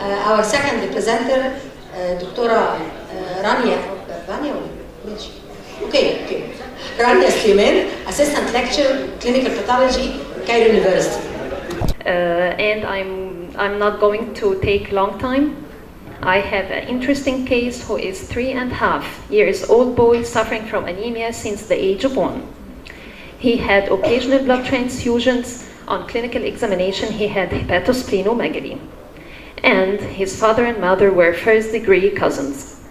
our second presenter, Dr. Rania Soliman, Assistant Lecturer, Clinical Pathology, Cairo University. And I'm not going to take long time. I have an interesting case who is 3.5 years old boy suffering from anemia since the age of 1. He had occasional blood transfusions. On clinical examination, he had hepatosplenomegaly. And his father and mother were first-degree cousins.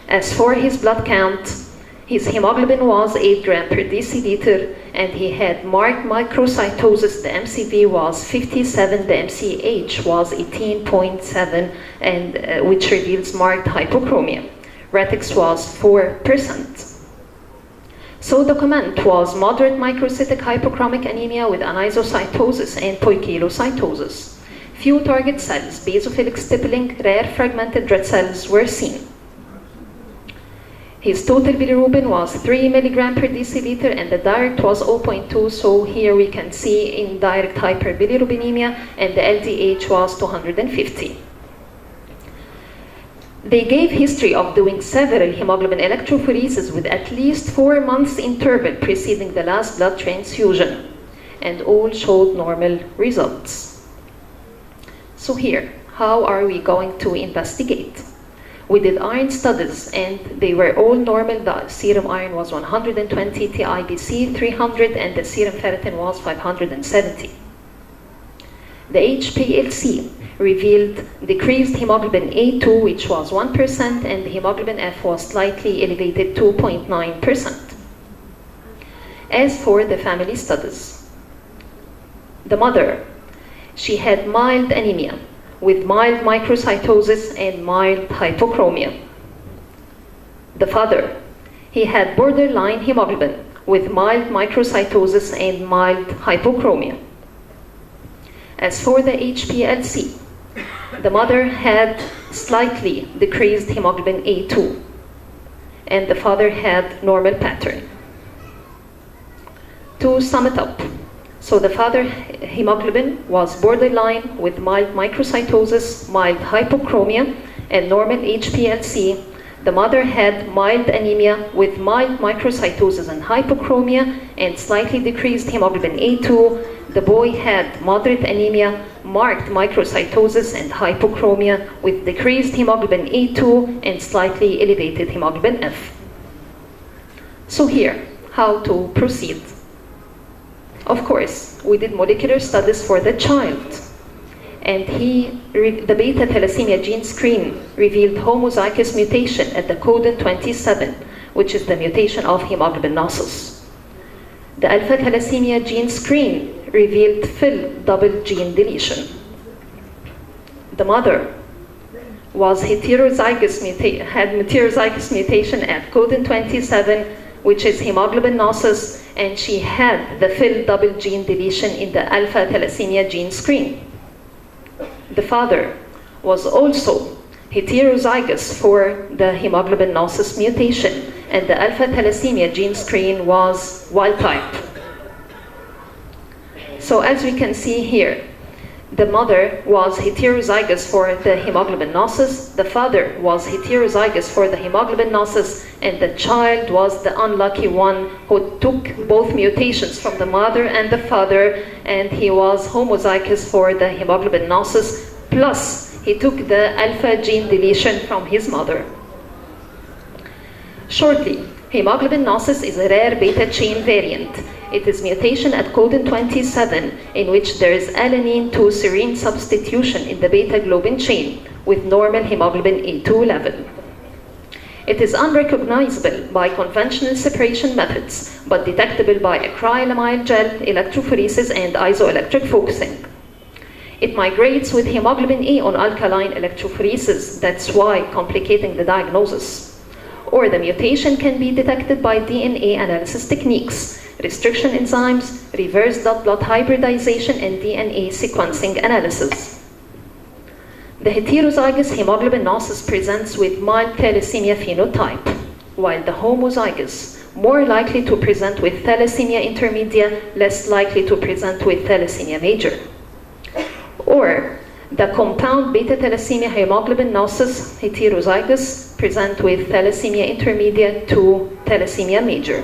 As for his blood count, his hemoglobin was 8 grams per deciliter, and he had marked microcytosis. The MCV was 57, the MCH was 18.7, and which reveals marked hypochromia. Retex was 4%. So the comment was moderate microcytic hypochromic anemia with anisocytosis and poikilocytosis. Few target cells, basophilic stippling, rare fragmented red cells were seen. His total bilirubin was 3 milligram per deciliter and the direct was 0.2, so here we can see indirect hyperbilirubinemia, and the LDH was 250. They gave history of doing several hemoglobin electrophoresis with at least 4 months interval preceding the last blood transfusion, and all showed normal results. So here, how are we going to investigate? We did iron studies and they were all normal. The serum iron was 120, TIBC 300, and the serum ferritin was 570. The HPLC revealed decreased hemoglobin A2, which was 1%, and the hemoglobin F was slightly elevated, 2.9%. As for the family studies, the mother, she had mild anemia with mild microcytosis and mild hypochromia. The father, he had borderline hemoglobin with mild microcytosis and mild hypochromia. As for the HPLC, the mother had slightly decreased hemoglobin A2, and the father had normal pattern. To sum it up, so the father hemoglobin was borderline with mild microcytosis, mild hypochromia, and normal HPLC. The mother had mild anemia with mild microcytosis and hypochromia and slightly decreased hemoglobin A2. The boy had moderate anemia, marked microcytosis and hypochromia with decreased hemoglobin A2 and slightly elevated hemoglobin F. So here, how to proceed? Of course, we did molecular studies for the child, and the beta thalassemia gene screen revealed homozygous mutation at the codon 27, which is the mutation of hemoglobinosis. The alpha thalassemia gene screen revealed FIL double gene deletion. The mother was had heterozygous mutation at codon 27, which is hemoglobinosis, and she had the FIL double gene deletion in the alpha thalassemia gene screen. The father was also heterozygous for the hemoglobinosis mutation, and the alpha thalassemia gene screen was wild type. So as we can see here, the mother was heterozygous for the hemoglobinosis, the father was heterozygous for the hemoglobinosis, and the child was the unlucky one who took both mutations from the mother and the father, and he was homozygous for the hemoglobinosis, plus he took the alpha gene deletion from his mother. Shortly, hemoglobinosis is a rare beta chain variant. It is mutation at codon 27 in which there is alanine to serine substitution in the beta globin chain with normal hemoglobin A2 level. It is unrecognizable by conventional separation methods, but detectable by acrylamide gel electrophoresis and isoelectric focusing. It migrates with hemoglobin A on alkaline electrophoresis, that's why complicating the diagnosis. Or the mutation can be detected by DNA analysis techniques, restriction enzymes, reverse dot-blot hybridization, and DNA sequencing analysis. The heterozygous hemoglobinosis presents with mild thalassemia phenotype, while the homozygous more likely to present with thalassemia intermedia, less likely to present with thalassemia major. Or The compound beta thalassemia hemoglobin nonsus heterozygous present with thalassemia intermediate to thalassemia major.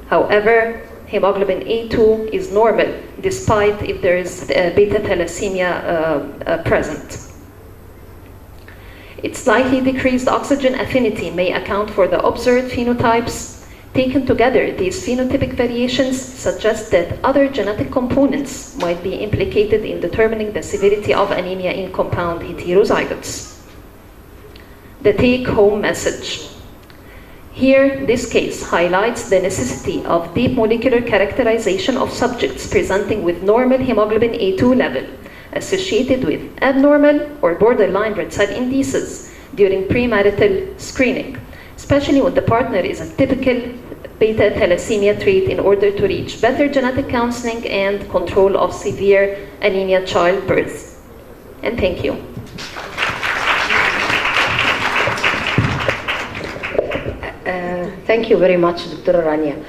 However, hemoglobin A2 is normal despite if there is beta thalassemia present. Its slightly decreased oxygen affinity may account for the observed phenotypes. Taken together, these phenotypic variations suggest that other genetic components might be implicated in determining the severity of anemia in compound heterozygotes. The take-home message. Here, this case highlights the necessity of deep molecular characterization of subjects presenting with normal hemoglobin A2 level associated with abnormal or borderline red cell indices during premarital screening, especially when the partner is a typical beta thalassemia trait, in order to reach better genetic counseling and control of severe anemia childbirth. And thank you. Thank you very much, Dr. Rania.